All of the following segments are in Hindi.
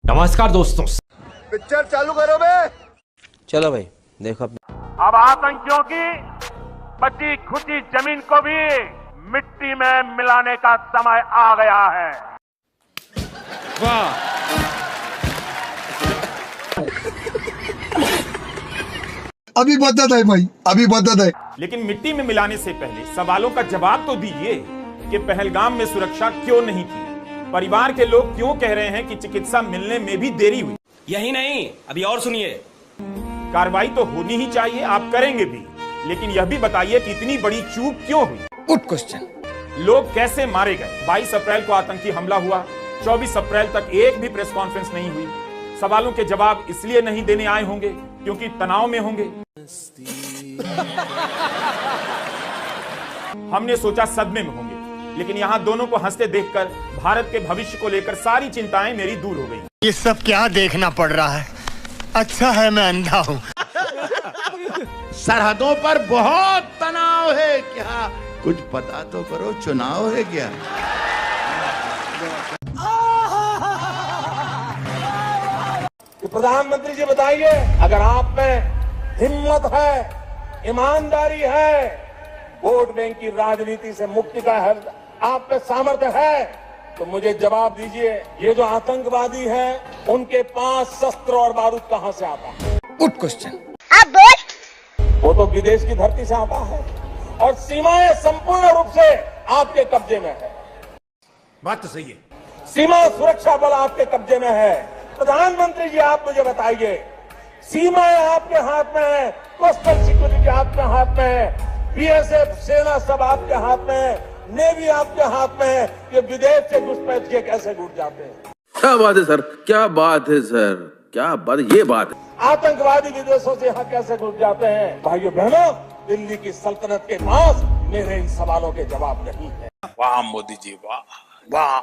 नमस्कार दोस्तों। पिक्चर चालू करो बे। चलो भाई देखो अब आतंकियों की बची खुची जमीन को भी मिट्टी में मिलाने का समय आ गया है। वाह, अभी बदत है भाई, अभी बदत है। लेकिन मिट्टी में मिलाने से पहले सवालों का जवाब तो दीजिए कि पहलगाम में सुरक्षा क्यों नहीं की? परिवार के लोग क्यों कह रहे हैं कि चिकित्सा मिलने में भी देरी हुई? यही नहीं, अभी और सुनिए। कार्रवाई तो होनी ही चाहिए, आप करेंगे भी, लेकिन यह भी बताइए कि इतनी बड़ी चूक क्यों हुई? Good question. लोग कैसे मारे गए? 22 अप्रैल को आतंकी हमला हुआ, 24 अप्रैल तक एक भी प्रेस कॉन्फ्रेंस नहीं हुई। सवालों के जवाब इसलिए नहीं देने आए होंगे क्योंकि तनाव में होंगे। हमने सोचा सदमे में होंगे, लेकिन यहां दोनों को हंसते देखकर भारत के भविष्य को लेकर सारी चिंताएं मेरी दूर हो गई। ये सब क्या देखना पड़ रहा है? अच्छा है मैं अंधा हूँ। सरहदों पर बहुत तनाव है क्या? कुछ पता तो करो, चुनाव है क्या? प्रधानमंत्री जी बताइए, अगर आप में हिम्मत है, ईमानदारी है, वोट बैंक की राजनीति से मुक्ति का है, आप में सामर्थ्य है, तो मुझे जवाब दीजिए, ये जो आतंकवादी हैं, उनके पास शस्त्र और बारूद कहां से आता है? Good question. वो तो विदेश की धरती से आता है और सीमाएं संपूर्ण रूप से आपके कब्जे में है। बात तो सही है। सीमा सुरक्षा बल आपके कब्जे में है। प्रधानमंत्री जी आप मुझे बताइए, सीमाएं आपके हाथ में है, कोस्टल सिक्योरिटी आपके हाथ में है, बीएसएफ सेना सब आपके हाथ में है, नेवी आपके हाथ में है। ये विदेश से घुसपैठ के कैसे घुस जाते हैं? क्या बात है सर, क्या बात है सर, क्या बात, ये बात है। आतंकवादी विदेशों से यहाँ कैसे घुस जाते हैं? भाइयों बहनों, दिल्ली की सल्तनत के पास मेरे इन सवालों के जवाब नहीं है। वाह मोदी जी, वाह वाह।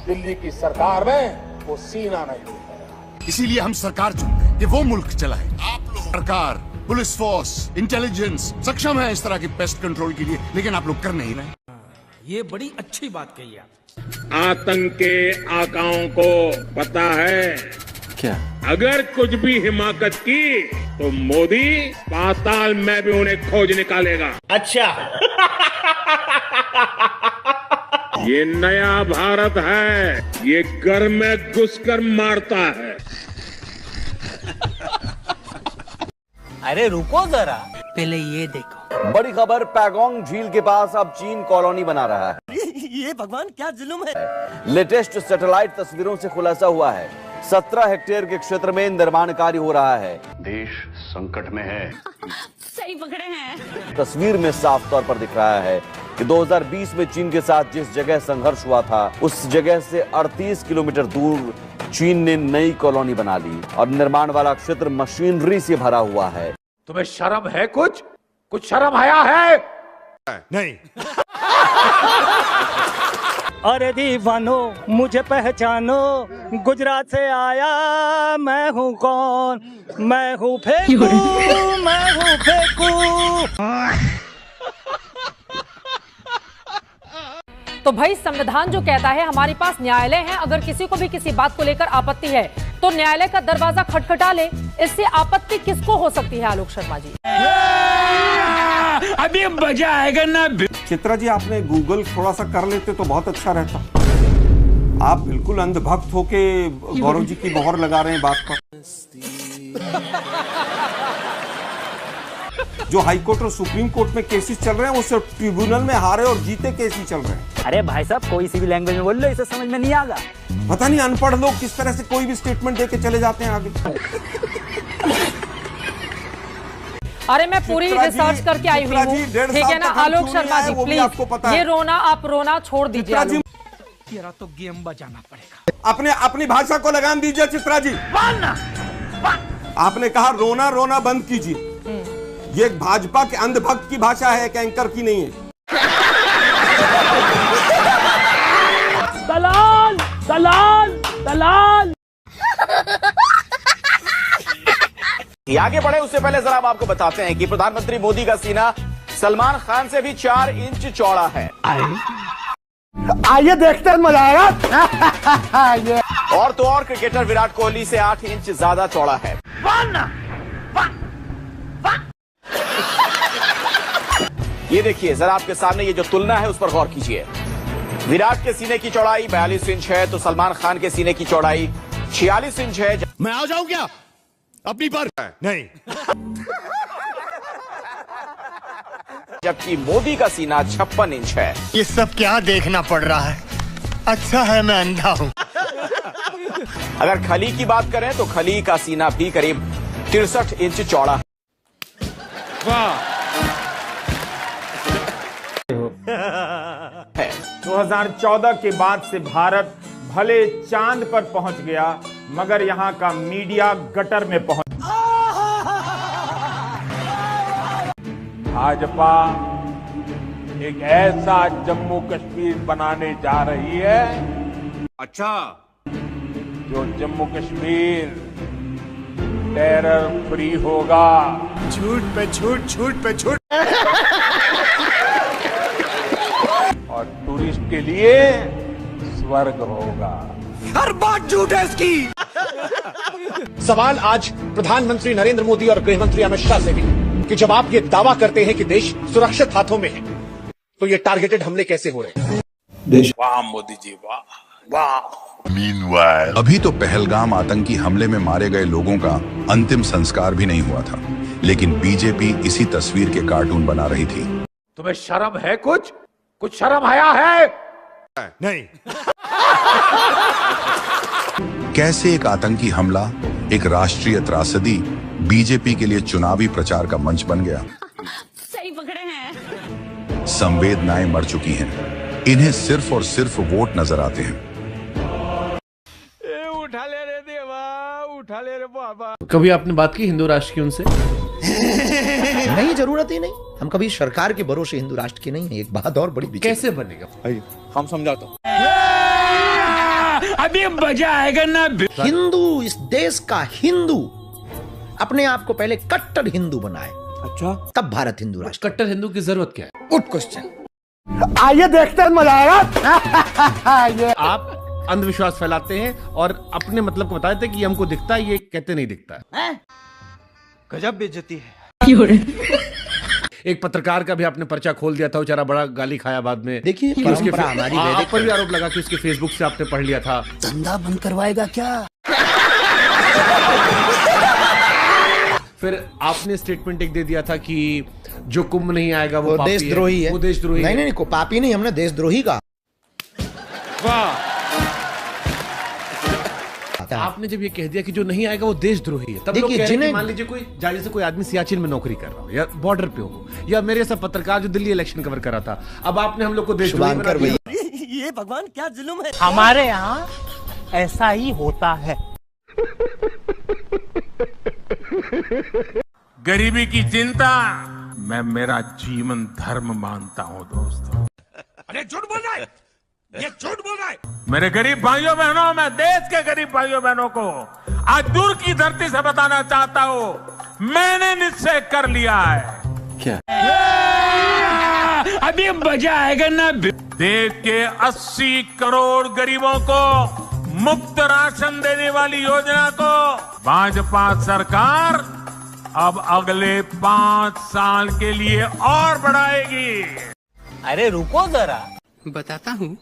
दिल्ली की सरकार में वो सीना नहीं है। इसीलिए हम सरकार चुनते हैं कि वो मुल्क चलाए। आप लोग सरकार, पुलिस फोर्स, इंटेलिजेंस सक्षम है इस तरह की पेस्ट कंट्रोल के लिए, लेकिन आप लोग कर नहीं रहे। ये बड़ी अच्छी बात कही आप। आतंक के आकाओं को पता है क्या? अगर कुछ भी हिमाकत की तो मोदी पाताल में भी उन्हें खोज निकालेगा। अच्छा। ये नया भारत है, ये घर में घुसकर मारता है। अरे रुको जरा, पहले ये देखो। बड़ी खबर, पैगोंग झील के पास अब चीन कॉलोनी बना रहा है। ये भगवान क्या जुल्म है। लेटेस्ट सैटेलाइट तस्वीरों से खुलासा हुआ है, 17 हेक्टेयर के क्षेत्र में निर्माण कार्य हो रहा है। देश संकट में है। सही पकड़े हैं। तस्वीर में साफ तौर पर दिख रहा है कि 2020 में चीन के साथ जिस जगह संघर्ष हुआ था, उस जगह से 38 किलोमीटर दूर चीन ने नई कॉलोनी बना ली और निर्माण वाला क्षेत्र मशीनरी से भरा हुआ है। तुम्हें शर्म है? कुछ शर्म आया है? नहीं। अरे दीवानो मुझे पहचानो, गुजरात से आया मैं हूँ कौन, मैं हूँ फेंकू, मैं हूँ फेंकू। तो भाई संविधान जो कहता है हमारे पास न्यायालय है, अगर किसी को भी किसी बात को लेकर आपत्ति है तो न्यायालय का दरवाजा खटखटा ले। इससे आपत्ति किसको हो सकती है आलोक शर्मा जी? अभी मजा आएगा ना। चित्रा जी, आपने गूगल थोड़ा सा कर लेते तो बहुत अच्छा रहता। आप बिल्कुल अंधभक्त होके गौरव जी की मोहर लगा रहे हैं बात पर। जो हाई कोर्ट और सुप्रीम कोर्ट में केसेस चल रहे हैं वो सिर्फ ट्रिब्यूनल में हारे और जीते केस ही चल रहे हैं। अरे भाई साहब, कोई सी भी लैंग्वेज में बोल लो, इसे समझ में नहीं आएगा। पता नहीं अनपढ़ लोग किस तरह से कोई भी स्टेटमेंट देके चले जाते हैं आगे। अरे मैं पूरी रिसर्च करके आई हुई हूँ, ठीक है ना आलोक शर्मा जी, प्लीज ये रोना आप रोना छोड़ दीजिए। तेरा तो गेम बजाना पड़ेगा। अपनी भाषा को लगाम दीजिए चित्रा जी। आपने कहा रोना रोना बंद कीजिए। ये एक भाजपा के अंधभक्त की भाषा है, एक एंकर की नहीं है। दलाल दलाल दलाल। आगे बढ़े उससे पहले जरा हम आपको बताते हैं कि प्रधानमंत्री मोदी का सीना सलमान खान से भी 4 इंच चौड़ा है। आइए देखते हैं, मजा आएगा। और तो और क्रिकेटर विराट कोहली से 8 इंच ज्यादा चौड़ा है। ये देखिए जरा आपके सामने ये जो तुलना है उस पर गौर कीजिए। विराट के सीने की चौड़ाई 42 इंच है तो सलमान खान के सीने की चौड़ाई 46 इंच है। मैं आ जाऊं क्या अपनी पर? नहीं। जबकि मोदी का सीना 56 इंच है। ये सब क्या देखना पड़ रहा है? अच्छा है मैं अंधा हूँ। अगर खली की बात करें तो खली का सीना भी करीब 63 इंच चौड़ा है। है 2014 के बाद से भारत भले चांद पर पहुंच गया मगर यहां का मीडिया गटर में पहुंच। भाजपा एक ऐसा जम्मू कश्मीर बनाने जा रही है, अच्छा, जो जम्मू कश्मीर टेरर फ्री होगा। झूठ पे झूठ, झूठ पे झूठ। और टूरिस्ट के लिए स्वर्ग होगा। हर बात झूठ है इसकी। सवाल आज प्रधानमंत्री नरेंद्र मोदी और गृह मंत्री अमित शाह से भी कि जब आप ये दावा करते हैं कि देश सुरक्षित हाथों में है तो ये टारगेटेड हमले कैसे हो रहे हैं? वाह मोदी जी, वाह वाह। मीनवाइल अभी तो पहलगाम आतंकी हमले में मारे गए लोगों का अंतिम संस्कार भी नहीं हुआ था, लेकिन बीजेपी इसी तस्वीर के कार्टून बना रही थी। तुम्हें शर्म है? कुछ शर्म आया है? नहीं। कैसे एक आतंकी हमला, एक राष्ट्रीय त्रासदी बीजेपी के लिए चुनावी प्रचार का मंच बन गया। सही पकड़े हैं। संवेदनाएं मर चुकी हैं, इन्हें सिर्फ और सिर्फ वोट नजर आते हैं। उठा ले रे देवा, उठा ले रे बाबा। कभी आपने बात की हिंदू राष्ट्र की उनसे? नहीं, जरूरत ही नहीं। हम कभी सरकार के भरोसे हिंदू राष्ट्र के नहीं है। एक बात और बड़ी कैसे बनेगा? हम समझाता हूँ। अभी मजा आएगा ना। हिंदू, इस देश का हिंदू अपने आप को पहले कट्टर हिंदू बनाए, अच्छा, तब भारत हिंदू राष्ट्र। कट्टर हिंदू की जरूरत क्या है? Good question. आइए देखते हैं, मजा आएगा। आप अंधविश्वास फैलाते हैं और अपने मतलब को बताते हैं कि हमको दिखता है, ये कहते नहीं दिखता है। गजब बेइज्जती है। एक पत्रकार का भी आपने पर्चा खोल दिया था, बेचारा बड़ा गाली खाया बाद में। देखिए, परंपरा हमारी आप पर भी आरोप लगा कि उसके फेसबुक से आपने पढ़ लिया था। धंधा बंद करवाएगा क्या? फिर आपने स्टेटमेंट एक दे दिया था कि जो कुंभ नहीं आएगा वो देशद्रोही है। वो देशद्रोही नहीं, नहीं, पापी नहीं, हमने देशद्रोही का। वाह। आपने जब ये कह दिया कि जो नहीं आएगा वो देशद्रोही है, तब लोग कह रहे हैं, मान लीजिए कोई जैसे कोई आदमी सियाचिन में नौकरी कर रहा हो या बॉर्डर पे हो, या मेरे सब पत्रकार जो दिल्ली इलेक्शन कवर कर रहा था, अब आपने हम लोग को देशद्रोही बना दिया। ये भगवान क्या जुल्म है। हमारे यहाँ ऐसा ही होता है। गरीबी की चिंता मैं मेरा जीवन धर्म मानता हूं दोस्तों। अरे झूठ बोल रहा है, ये झूठ बोल रहा है। मेरे गरीब भाइयों बहनों, मैं देश के गरीब भाइयों बहनों को आज दूर की धरती से बताना चाहता हूं, मैंने निश्चय कर लिया है। क्या? अभी मजा आएगा ना। देश के 80 करोड़ गरीबों को मुफ्त राशन देने वाली योजना को भाजपा सरकार अब अगले 5 साल के लिए और बढ़ाएगी। अरे रुको जरा, बताता हूँ,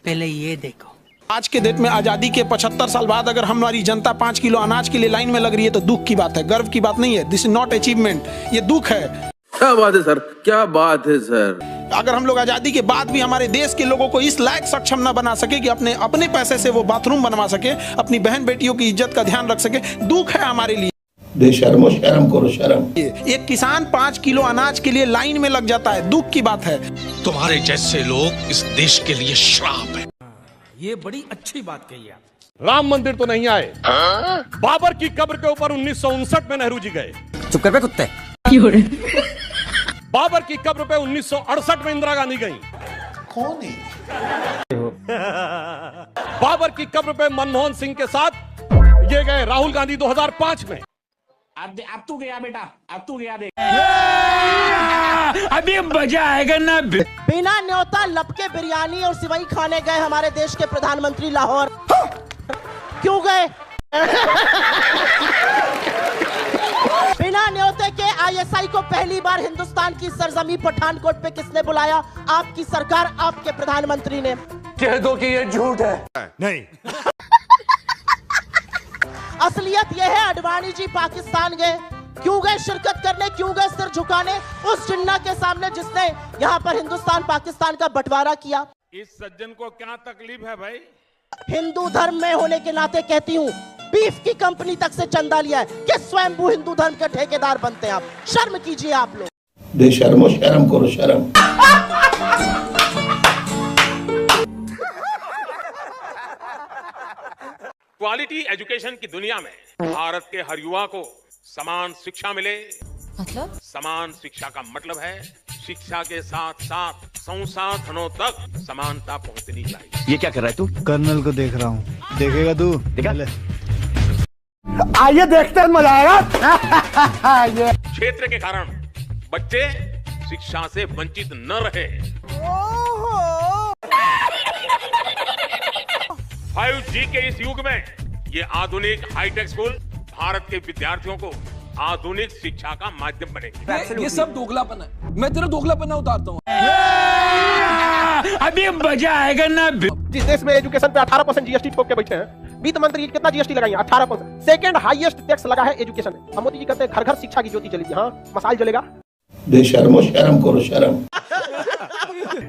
पहले ये देखो। आज के डेट में आजादी के 75 साल बाद अगर हमारी जनता 5 किलो अनाज के लिए लाइन में लग रही है तो दुख की बात है, गर्व की बात नहीं है। दिस इज नॉट अचीवमेंट, ये दुख है। क्या बात है सर, क्या बात है सर। अगर हम लोग आजादी के बाद भी हमारे देश के लोगों को इस लायक सक्षम न बना सके कि अपने पैसे से वो बाथरूम बनवा सके, अपनी बहन बेटियों की इज्जत का ध्यान रख सके, दुख है हमारे लिए। बेशर्मो, शर्म करो शर्म। एक किसान 5 किलो अनाज के लिए लाइन में लग जाता है, दुख की बात है। तुम्हारे जैसे लोग इस देश के लिए श्राप है। ये बड़ी अच्छी बात कही आप। राम मंदिर तो नहीं आए, बाबर की कब्र के ऊपर 1959 में नेहरू जी गए। चुप कर बे कुत्ते। बाबर की कब्र पे 1968 में इंदिरा गांधी गई। कौन है? बाबर की कब्र पे मनमोहन सिंह के साथ ये गए राहुल गांधी 2005 में। अब तू गया बेटा, अब तू गया देख। अभी मजा आएगा ना। बिना न्योता लपके बिरयानी और सिवई खाने गए हमारे देश के प्रधानमंत्री लाहौर। क्यों गए? बिना न्योते के आईएसआई को पहली बार हिंदुस्तान की सरजमी पठानकोट पे किसने बुलाया? आपकी सरकार, आपके प्रधानमंत्री ने। कह दो कि ये झूठ है। नहीं। असलियत यह है, अडवाणी जी पाकिस्तान गए। क्यों गए शिरकत करने? क्यों गए सिर झुकाने उस जिन्ना के सामने जिसने यहाँ पर हिंदुस्तान पाकिस्तान का बंटवारा किया? इस सज्जन को क्या तकलीफ है भाई? हिंदू धर्म में होने के नाते कहती हूँ, बीफ की कंपनी तक से चंदा लिया है कि स्वयंभू हिंदू धर्म के ठेकेदार बनते हैं आप। शर्म कीजिए आप लोग। बेशर्मो, शर्म करो, शर्म। क्वालिटी एजुकेशन की दुनिया में भारत के हर युवा को समान शिक्षा मिले। मतलब? समान शिक्षा का मतलब है शिक्षा के साथ साथ संसाधनों तक समानता पहुंचनी चाहिए। ये क्या कर रहा है तू? कर्नल को देख रहा हूँ। देखेगा तू? आइए देखते हैं, मजा आएगा। क्षेत्र के कारण बच्चे शिक्षा से वंचित न रहे। 5G के इस युग में ये आधुनिक हाईटेक स्कूल भारत के विद्यार्थियों को आधुनिक शिक्षा का माध्यम बनेगी। ये सब दोगलापन है। मैं तेरा दोगलापन उतारता हूँ। अभी मजा आएगा ना। जिस देश में एजुकेशन पे 18% जीएसटी ठोक के बैठे हैं, वित्त मंत्री कितना जीएसटी लगाई? 18%। सेकंड हाईएस्ट टैक्स लगा है एजुकेशन में। मोदी जी कहते हैं घर घर शिक्षा की ज्योति जलेगी। हाँ, मसाल जलेगा। बेशर्मो, शर्म करो, शर्म।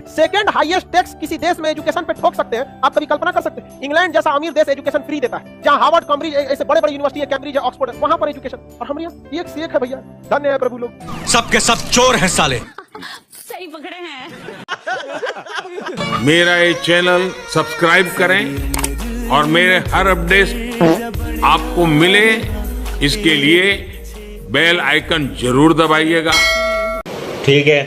सेकंड हाईएस्ट टैक्स किसी देश में एजुकेशन पे ठोक सकते हैं? आप कभी कल्पना कर सकते हैं? इंग्लैंड जैसा अमीर देश एजुकेशन फ्री देता है, जहां हार्वर्ड, कैम्ब्रिज ऐसे बड़े बड़े यूनिवर्सिटी है, कैम्ब्रिज है, ऑक्सफोर्ड है, वहां पर एजुकेशन। और हम यहाँ एक से एक है भैया। धन्य है प्रभु लोग। सबके सब चोर हैं साले। सही पकड़े हैं। मेरा ये चैनल सब्सक्राइब करें और मेरे हर अपडेट आपको मिले, इसके लिए बेल आइकन जरूर दबाइएगा। ठीक है।